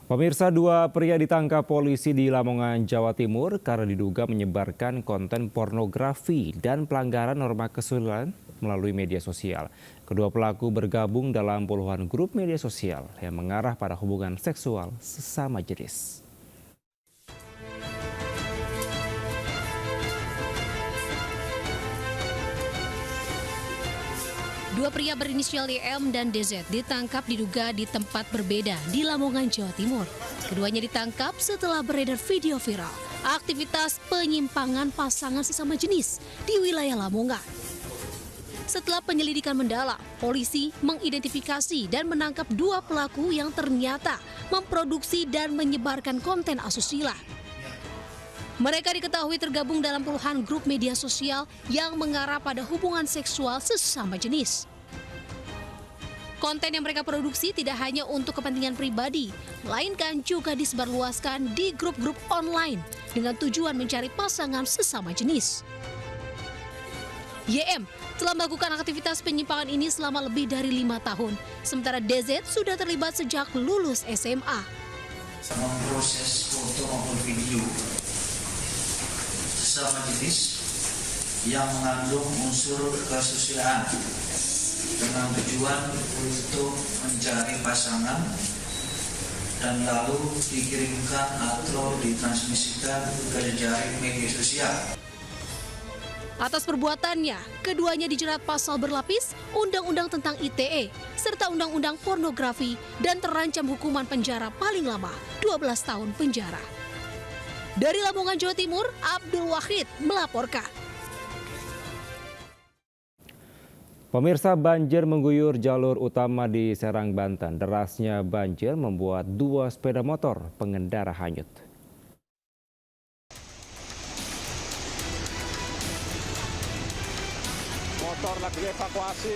Pemirsa, dua pria ditangkap polisi di Lamongan, Jawa Timur karena diduga menyebarkan konten pornografi dan pelanggaran norma kesusilaan melalui media sosial. Kedua pelaku bergabung dalam puluhan grup media sosial yang mengarah pada hubungan seksual sesama jenis. Dua pria berinisial YM dan DZ ditangkap diduga di tempat berbeda di Lamongan, Jawa Timur. Keduanya ditangkap setelah beredar video viral aktivitas penyimpangan pasangan sesama jenis di wilayah Lamongan. Setelah penyelidikan mendalam, polisi mengidentifikasi dan menangkap dua pelaku yang ternyata memproduksi dan menyebarkan konten asusila. Mereka diketahui tergabung dalam puluhan grup media sosial yang mengarah pada hubungan seksual sesama jenis. Konten yang mereka produksi tidak hanya untuk kepentingan pribadi, melainkan juga disebarluaskan di grup-grup online dengan tujuan mencari pasangan sesama jenis. YM telah melakukan aktivitas penyimpangan ini selama lebih dari 5 tahun, sementara DZ sudah terlibat sejak lulus SMA. Memproses foto maupun video sesama jenis yang mengandung unsur kesusilaan dengan tujuan untuk mencari pasangan dan lalu dikirimkan atau ditransmisikan ke jejaring media sosial. Atas perbuatannya, keduanya dijerat pasal berlapis, Undang-Undang tentang ITE, serta Undang-Undang pornografi dan terancam hukuman penjara paling lama 12 tahun penjara. Dari Lamongan, Jawa Timur, Abdul Wahid melaporkan. Pemirsa, banjir mengguyur jalur utama di Serang, Banten. Derasnya banjir membuat dua sepeda motor pengendara hanyut. Motor lagi evakuasi.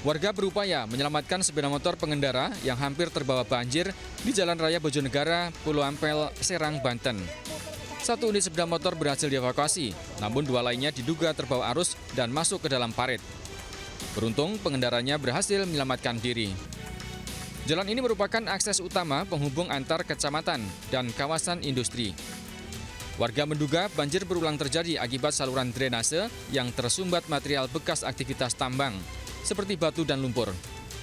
Warga berupaya menyelamatkan sepeda motor pengendara yang hampir terbawa banjir di Jalan Raya Bojonegara, Pulau Ampel, Serang, Banten. Satu unit sepeda motor berhasil dievakuasi, namun dua lainnya diduga terbawa arus dan masuk ke dalam parit. Beruntung pengendaranya berhasil menyelamatkan diri. Jalan ini merupakan akses utama penghubung antar kecamatan dan kawasan industri. Warga menduga banjir berulang terjadi akibat saluran drainase yang tersumbat material bekas aktivitas tambang, seperti batu dan lumpur.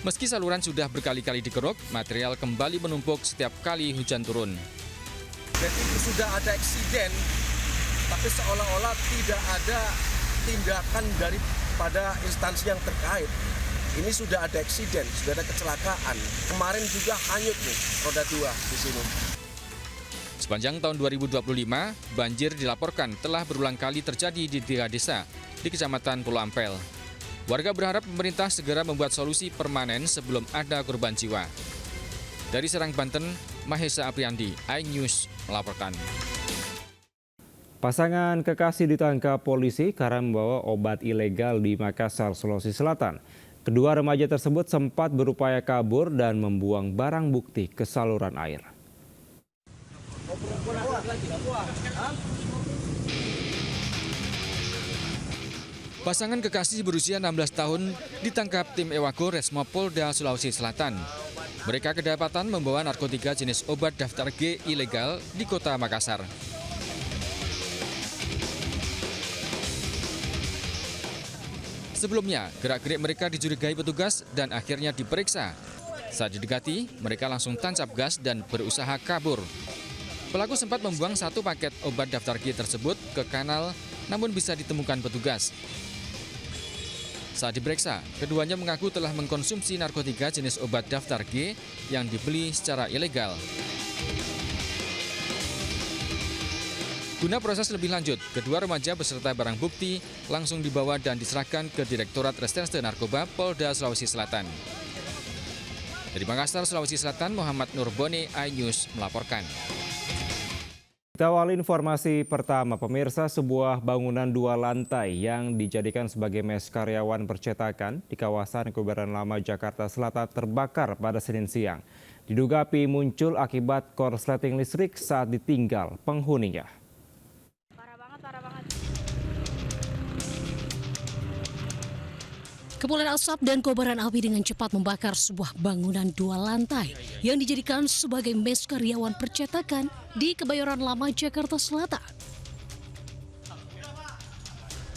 Meski saluran sudah berkali-kali dikeruk, material kembali menumpuk setiap kali hujan turun. Jadi sudah ada eksiden, tapi seolah-olah tidak ada tindakan daripada instansi yang terkait. Ini sudah ada eksiden, sudah ada kecelakaan. Kemarin juga hanyut nih roda 2 di sini. Sepanjang tahun 2025, banjir dilaporkan telah berulang kali terjadi di 3 desa di Kecamatan Pulau Ampel. Warga berharap pemerintah segera membuat solusi permanen sebelum ada korban jiwa. Dari Serang, Banten, Mahesa Apriandi, iNews melaporkan. Pasangan kekasih ditangkap polisi karena membawa obat ilegal di Makassar, Sulawesi Selatan. Kedua remaja tersebut sempat berupaya kabur dan membuang barang bukti ke saluran air. Pasangan kekasih berusia 16 tahun ditangkap tim Ewako Resmo Polda Sulawesi Selatan. Mereka kedapatan membawa narkotika jenis obat daftar G ilegal di kota Makassar. Sebelumnya, gerak-gerik mereka dicurigai petugas dan akhirnya diperiksa. Saat didekati, mereka langsung tancap gas dan berusaha kabur. Pelaku sempat membuang satu paket obat daftar G tersebut ke kanal, namun bisa ditemukan petugas. Saat diperiksa, keduanya mengaku telah mengkonsumsi narkotika jenis obat daftar G yang dibeli secara ilegal. Guna proses lebih lanjut, kedua remaja beserta barang bukti langsung dibawa dan diserahkan ke Direktorat Reserse Narkoba Polda Sulawesi Selatan. Dari Makassar, Sulawesi Selatan, Muhammad Nurboni, iNews melaporkan. Kita awali informasi pertama, pemirsa, sebuah bangunan 2 lantai yang dijadikan sebagai mes karyawan percetakan di kawasan Kebayoran Lama, Jakarta Selatan terbakar pada Senin siang. Diduga api muncul akibat korsleting listrik saat ditinggal penghuninya. Parah banget. Kepulan asap dan kobaran api dengan cepat membakar sebuah bangunan 2 lantai yang dijadikan sebagai mes karyawan percetakan di Kebayoran Lama, Jakarta Selatan.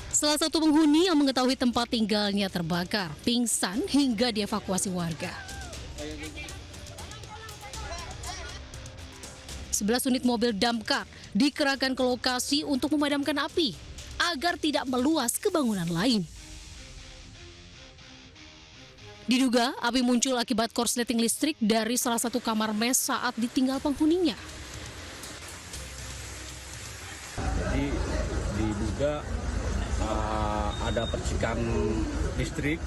Salah satu penghuni yang mengetahui tempat tinggalnya terbakar, pingsan hingga dievakuasi warga. 11 unit mobil damkar dikerahkan ke lokasi untuk memadamkan api agar tidak meluas ke bangunan lain. Diduga api muncul akibat korsleting listrik dari salah satu kamar mes saat ditinggal penghuninya. Jadi diduga ada percikan listrik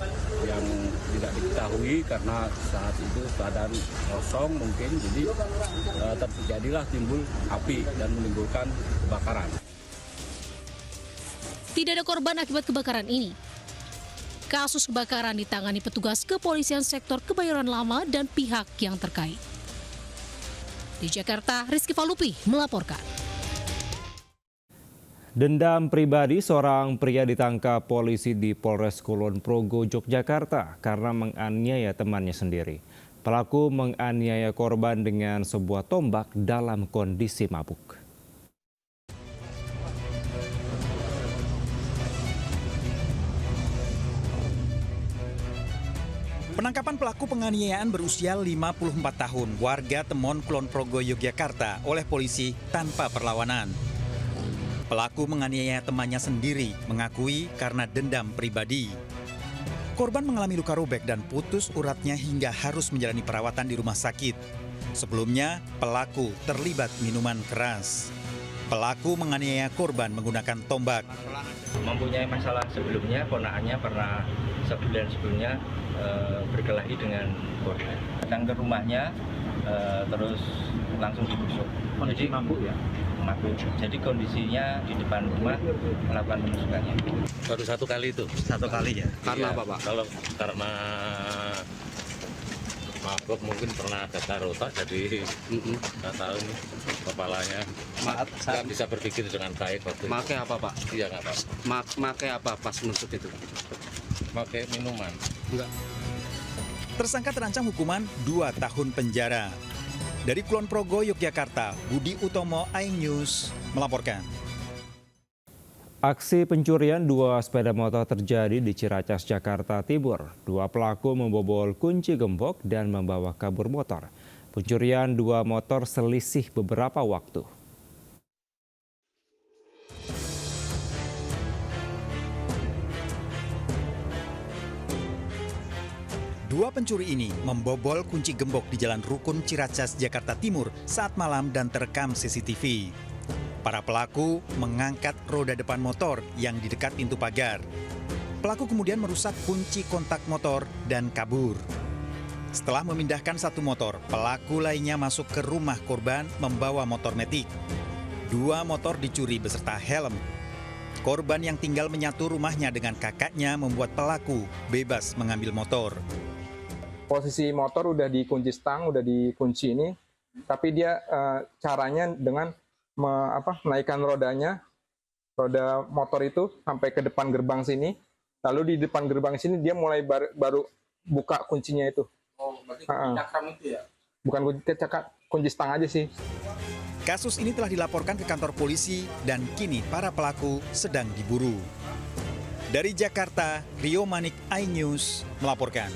yang tidak diketahui karena saat itu keadaan kosong mungkin, jadi terjadilah timbul api dan menimbulkan kebakaran. Tidak ada korban akibat kebakaran ini. Kasus kebakaran ditangani petugas kepolisian sektor Kebayoran Lama dan pihak yang terkait. Di Jakarta, Rizky Falupi melaporkan. Dendam pribadi, seorang pria ditangkap polisi di Polres Kulon Progo, Yogyakarta karena menganiaya temannya sendiri. Pelaku menganiaya korban dengan sebuah tombak dalam kondisi mabuk. Penangkapan pelaku penganiayaan berusia 54 tahun warga Temon Kulon Progo, Yogyakarta oleh polisi tanpa perlawanan. Pelaku menganiaya temannya sendiri, mengakui karena dendam pribadi. Korban mengalami luka robek dan putus uratnya hingga harus menjalani perawatan di rumah sakit. Sebelumnya, pelaku terlibat minuman keras. Pelaku menganiaya korban menggunakan tombak. Mempunyai masalah sebelumnya, ponakannya pernah sebulan sebelumnya berkelahi dengan korban. Datang ke rumahnya, terus langsung ditusuk. Kondisi mabuk ya? Mabuk. Jadi kondisinya di depan rumah melakukan penusukannya. Baru satu kali itu? Satu kali ya? Karena apa Pak? Kalau karena mabuk mungkin pernah ada otak, jadi nggak tahu nih kepalanya. Nggak bisa berpikir dengan baik waktu itu. Make apa Pak? Iya nggak Pak. Make apa pas menusuk itu? Pakai minuman. Enggak. Tersangka terancam hukuman 2 tahun penjara. Dari Kulon Progo, Yogyakarta, Budi Utomo, iNews melaporkan. Aksi pencurian 2 sepeda motor terjadi di Ciracas, Jakarta Timur. 2 pelaku membobol kunci gembok dan membawa kabur motor. Pencurian 2 motor selisih beberapa waktu. Dua pencuri ini membobol kunci gembok di Jalan Rukun Ciracas, Jakarta Timur saat malam dan terekam CCTV. Para pelaku mengangkat roda depan motor yang di dekat pintu pagar. Pelaku kemudian merusak kunci kontak motor dan kabur. Setelah memindahkan satu motor, pelaku lainnya masuk ke rumah korban membawa motor metik. 2 motor dicuri beserta helm. Korban yang tinggal menyatu rumahnya dengan kakaknya membuat pelaku bebas mengambil motor. Posisi motor udah dikunci stang, udah dikunci ini, tapi dia caranya dengan menaikkan rodanya, roda motor itu sampai ke depan gerbang sini, lalu di depan gerbang sini dia mulai baru buka kuncinya itu. Oh, berarti kunci cakram itu ya? Bukan kunci cakram, kunci stang aja sih. Kasus ini telah dilaporkan ke kantor polisi dan kini para pelaku sedang diburu. Dari Jakarta, Rio Manik, iNews melaporkan.